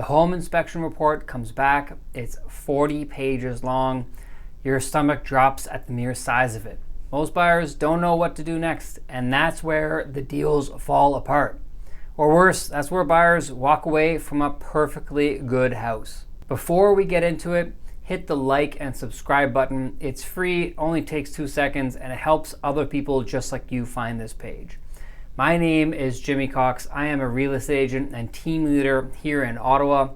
The home inspection report comes back. It's 40 pages long. Your stomach drops at the mere size of it. Most buyers don't know what to do next, and that's where the deals fall apart. Or worse, that's where buyers walk away from a perfectly good house. Before we get into it, hit the like and subscribe button. It's free, it only takes 2 seconds, and it helps other people just like you find this page. My name is Jimmy Cox. I am a real estate agent and team leader here in Ottawa.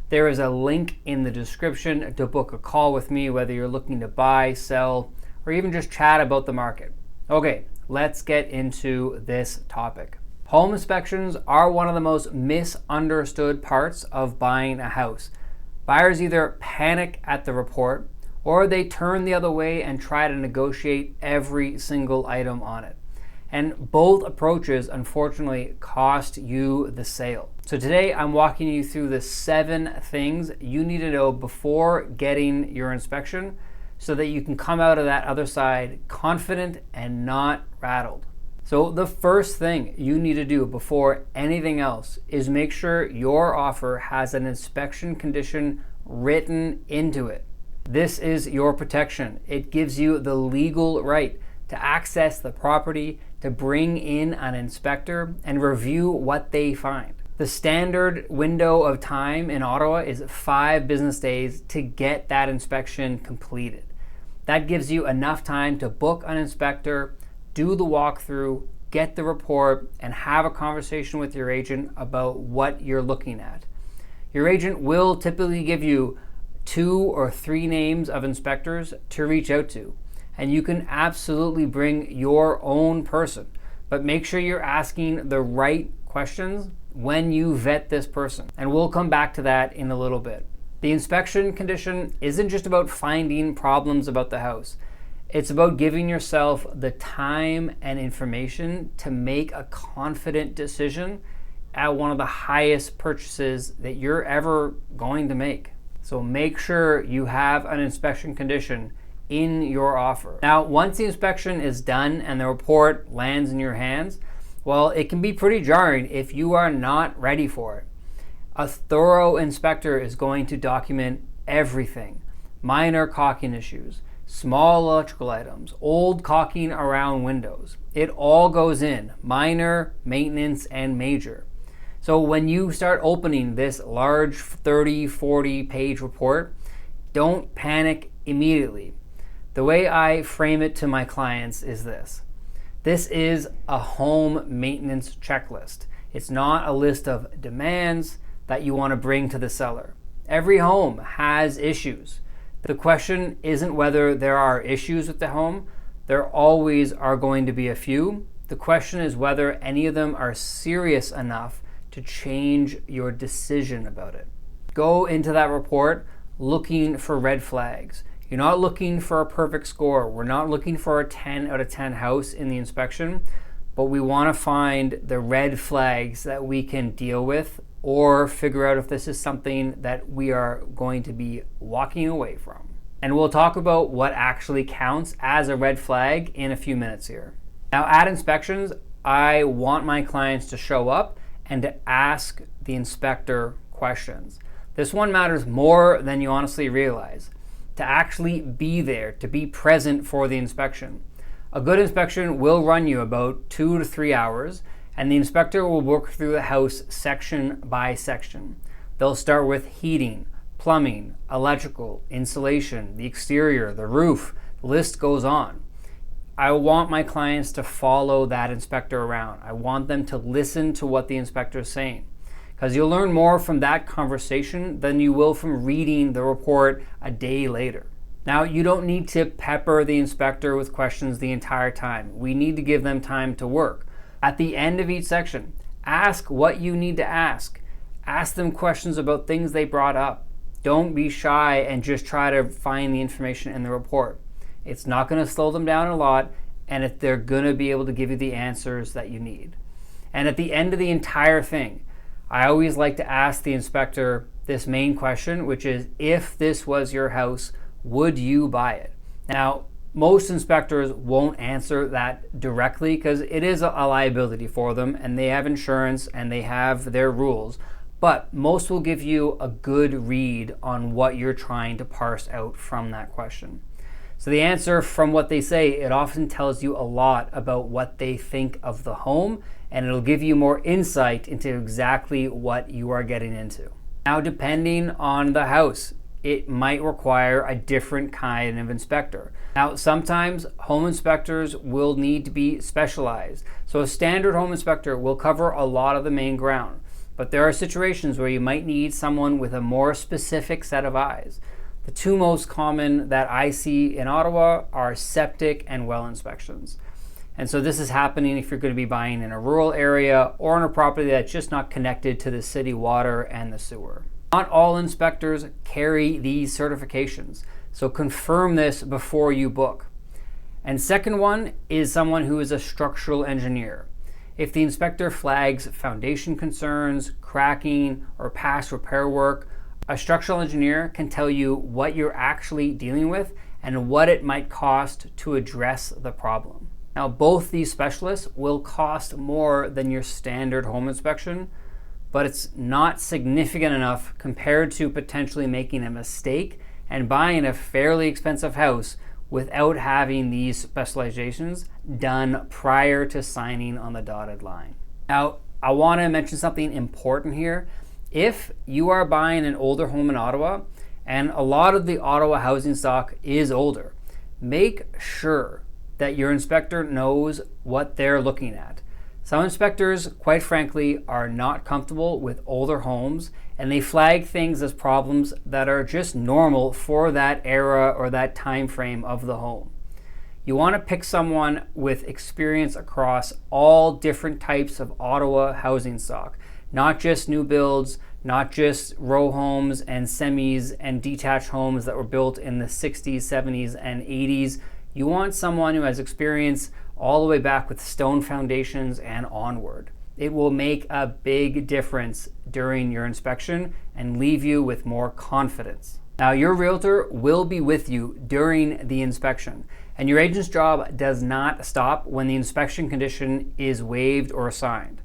There is a link in the description to book a call with me, whether you're looking to buy, sell, or even just chat about the market. Okay, let's get into this topic. Home inspections are one of the most misunderstood parts of buying a house. Buyers either panic at the report or they turn the other way and try to negotiate every single item on it. And both approaches, unfortunately, cost you the sale. So today I'm walking you through the 7 things you need to know before getting your inspection so that you can come out of that other side confident and not rattled. So the first thing you need to do before anything else is make sure your offer has an inspection condition written into it. This is your protection. It gives you the legal right to access the property, to bring in an inspector and review what they find. The standard window of time in Ottawa is 5 business days to get that inspection completed. That gives you enough time to book an inspector, do the walkthrough, get the report, and have a conversation with your agent about what you're looking at. Your agent will typically give you 2 or 3 names of inspectors to reach out to. And you can absolutely bring your own person, but make sure you're asking the right questions when you vet this person. And we'll come back to that in a little bit. The inspection condition isn't just about finding problems about the house. It's about giving yourself the time and information to make a confident decision at one of the highest purchases that you're ever going to make. So make sure you have an inspection condition in your offer. Now, once the inspection is done and the report lands in your hands, well, it can be pretty jarring if you are not ready for it. A thorough inspector is going to document everything: minor caulking issues, small electrical items, old caulking around windows. It all goes in: minor, maintenance, and major. So when you start opening this large 30, 40 page report, don't panic immediately. The way I frame it to my clients is this. This is a home maintenance checklist. It's not a list of demands that you want to bring to the seller. Every home has issues. The question isn't whether there are issues with the home. There always are going to be a few. The question is whether any of them are serious enough to change your decision about it. Go into that report looking for red flags. You're not looking for a perfect score. We're not looking for a 10 out of 10 house in the inspection, but we want to find the red flags that we can deal with or figure out if this is something that we are going to be walking away from. And we'll talk about what actually counts as a red flag in a few minutes here. Now, at inspections, I want my clients to show up and to ask the inspector questions. This one matters more than you honestly realize. To actually be there, to be present for the inspection. A good inspection will run you about 2 to 3 hours, and the inspector will work through the house section by section. They'll start with heating, plumbing, electrical, insulation, the exterior, the roof. The list goes on. I want my clients to follow that inspector around. I want them to listen to what the inspector is saying, because you'll learn more from that conversation than you will from reading the report a day later. Now, you don't need to pepper the inspector with questions the entire time. We need to give them time to work. At the end of each section, ask what you need to ask. Ask them questions about things they brought up. Don't be shy and just try to find the information in the report. It's not going to slow them down a lot, and they're going to be able to give you the answers that you need. And at the end of the entire thing, I always like to ask the inspector this main question, which is, if this was your house, would you buy it? Now, most inspectors won't answer that directly because it is a liability for them and they have insurance and they have their rules. but most will give you a good read on what you're trying to parse out from that question. So the answer, from what they say, it often tells you a lot about what they think of the home, and it'll give you more insight into exactly what you are getting into. Now, depending on the house, it might require a different kind of inspector. Now, sometimes home inspectors will need to be specialized. So a standard home inspector will cover a lot of the main ground, but there are situations where you might need someone with a more specific set of eyes. The two most common that I see in Ottawa are septic and well inspections. And so this is happening if you're going to be buying in a rural area or in a property that's just not connected to the city water and the sewer. Not all inspectors carry these certifications, so confirm this before you book. And second one is someone who is a structural engineer. If the inspector flags foundation concerns, cracking, or past repair work, a structural engineer can tell you what you're actually dealing with and what it might cost to address the problem. Now, both these specialists will cost more than your standard home inspection, but it's not significant enough compared to potentially making a mistake and buying a fairly expensive house without having these specializations done prior to signing on the dotted line. Now, I want to mention something important here. If you are buying an older home in Ottawa, and a lot of the Ottawa housing stock is older, make sure that your inspector knows what they're looking at. Some inspectors, quite frankly, are not comfortable with older homes, and they flag things as problems that are just normal for that era or that time frame of the home. You want to pick someone with experience across all different types of Ottawa housing stock, not just new builds, not just row homes and semis and detached homes that were built in the 60s, 70s, and 80s. You want someone who has experience all the way back with stone foundations and onward. It will make a big difference during your inspection and leave you with more confidence. Now, your realtor will be with you during the inspection, and your agent's job does not stop when the inspection condition is waived or assigned.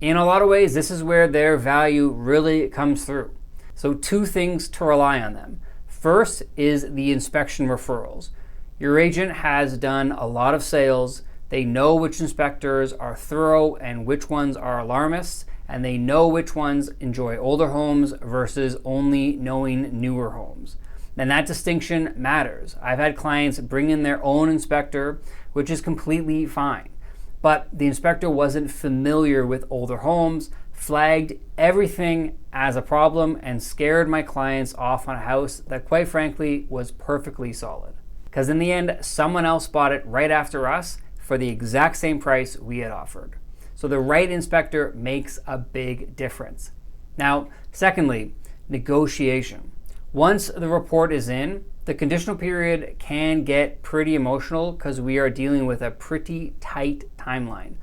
In a lot of ways, this is where their value really comes through. So 2 things to rely on them. First is the inspection referrals. Your agent has done a lot of sales. They know which inspectors are thorough and which ones are alarmists, and they know which ones enjoy older homes versus only knowing newer homes. And that distinction matters. I've had clients bring in their own inspector, which is completely fine. But the inspector wasn't familiar with older homes, flagged everything as a problem, and scared my clients off on a house that, quite frankly, was perfectly solid. Because in the end, someone else bought it right after us for the exact same price we had offered. So the right inspector makes a big difference. Now, secondly, negotiation. Once the report is in, the conditional period can get pretty emotional because we are dealing with a pretty tight timeline.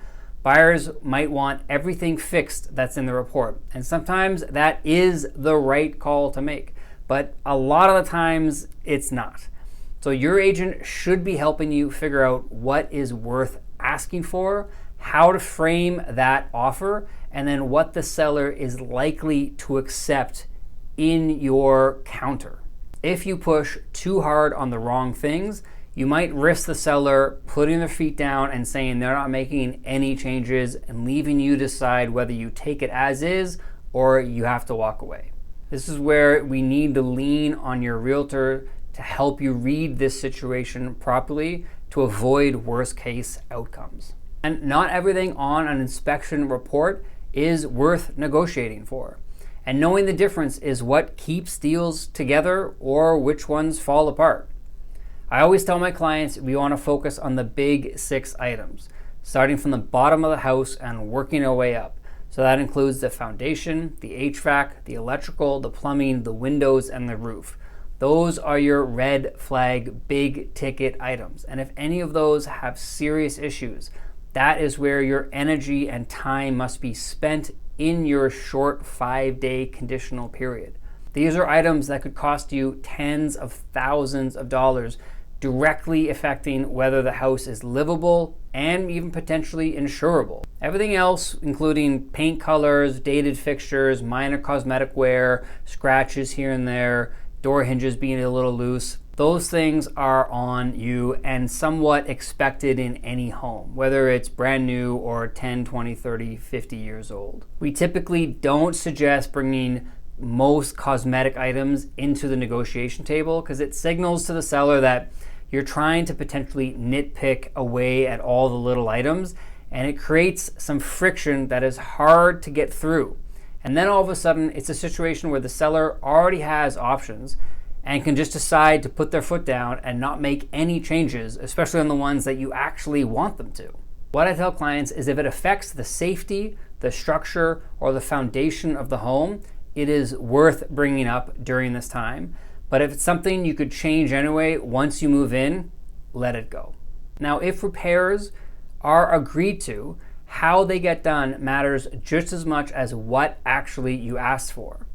Buyers might want everything fixed that's in the report, and sometimes that is the right call to make, but a lot of the times it's not. So your agent should be helping you figure out what is worth asking for, how to frame that offer, and then what the seller is likely to accept in your counter. If you push too hard on the wrong things, you might risk the seller putting their feet down and saying they're not making any changes and leaving you decide whether you take it as is or you have to walk away. This is where we need to lean on your realtor to help you read this situation properly to avoid worst case outcomes. And not everything on an inspection report is worth negotiating for. And knowing the difference is what keeps deals together or which ones fall apart. I always tell my clients we want to focus on the big 6 items, starting from the bottom of the house and working our way up. So that includes the foundation, the HVAC, the electrical, the plumbing, the windows, and the roof. Those are your red flag big ticket items. And if any of those have serious issues, that is where your energy and time must be spent in your short 5-day conditional period. These are items that could cost you tens of thousands of dollars, directly affecting whether the house is livable and even potentially insurable. Everything else, including paint colors, dated fixtures, minor cosmetic wear, scratches here and there, door hinges being a little loose, those things are on you and somewhat expected in any home, whether it's brand new or 10, 20, 30, 50 years old. We typically don't suggest bringing most cosmetic items into the negotiation table because it signals to the seller that you're trying to potentially nitpick away at all the little items, and it creates some friction that is hard to get through. And then all of a sudden, it's a situation where the seller already has options and can just decide to put their foot down and not make any changes, especially on the ones that you actually want them to. What I tell clients is if it affects the safety, the structure, or the foundation of the home, it is worth bringing up during this time. But if it's something you could change anyway once you move in, let it go. Now, if repairs are agreed to, how they get done matters just as much as what actually you asked for.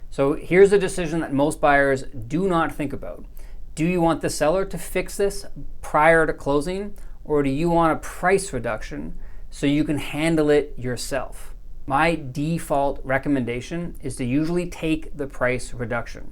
So here's a decision that most buyers do not think about. Do you want the seller to fix this prior to closing, or do you want a price reduction so you can handle it yourself? My default recommendation is to usually take the price reduction.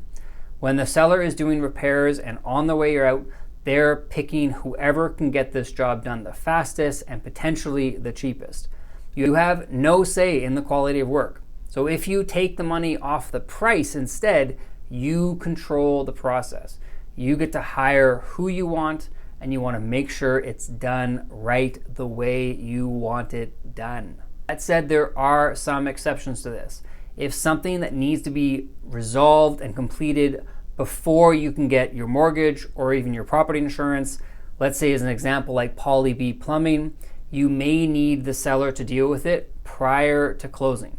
When the seller is doing repairs and on the way out, they're picking whoever can get this job done the fastest and potentially the cheapest. You have no say in the quality of work. So if you take the money off the price instead, you control the process. You get to hire who you want, and you want to make sure it's done right the way you want it done. That said, there are some exceptions to this. If something that needs to be resolved and completed before you can get your mortgage or even your property insurance, let's say as an example like Poly B plumbing, you may need the seller to deal with it prior to closing.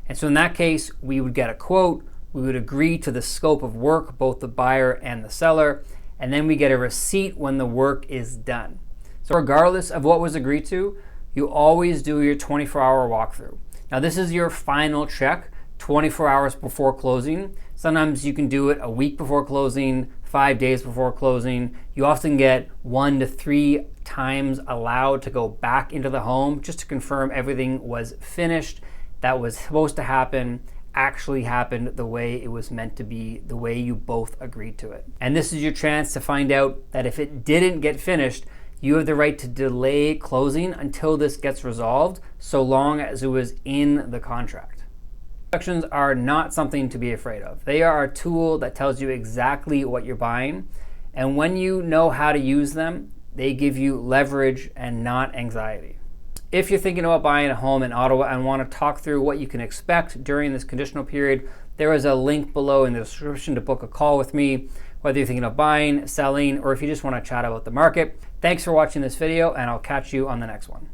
And so in that case, we would get a quote, we would agree to the scope of work, both the buyer and the seller, and then we get a receipt when the work is done. So regardless of what was agreed to, you always do your 24-hour walkthrough. Now this is your final check, 24 hours before closing. Sometimes you can do it a week before closing, 5 days before closing. You often get 1 to 3 times allowed to go back into the home just to confirm everything was finished, that was supposed to happen, actually happened the way it was meant to be, the way you both agreed to it. And this is your chance to find out that if it didn't get finished, you have the right to delay closing until this gets resolved, so long as it was in the contract. Inspections are not something to be afraid of. They are a tool that tells you exactly what you're buying, and when you know how to use them, they give you leverage and not anxiety. If you're thinking about buying a home in Ottawa and want to talk through what you can expect during this conditional period, there is a link below in the description to book a call with me, whether you're thinking of buying, selling, or if you just want to chat about the market. Thanks for watching this video, and I'll catch you on the next one.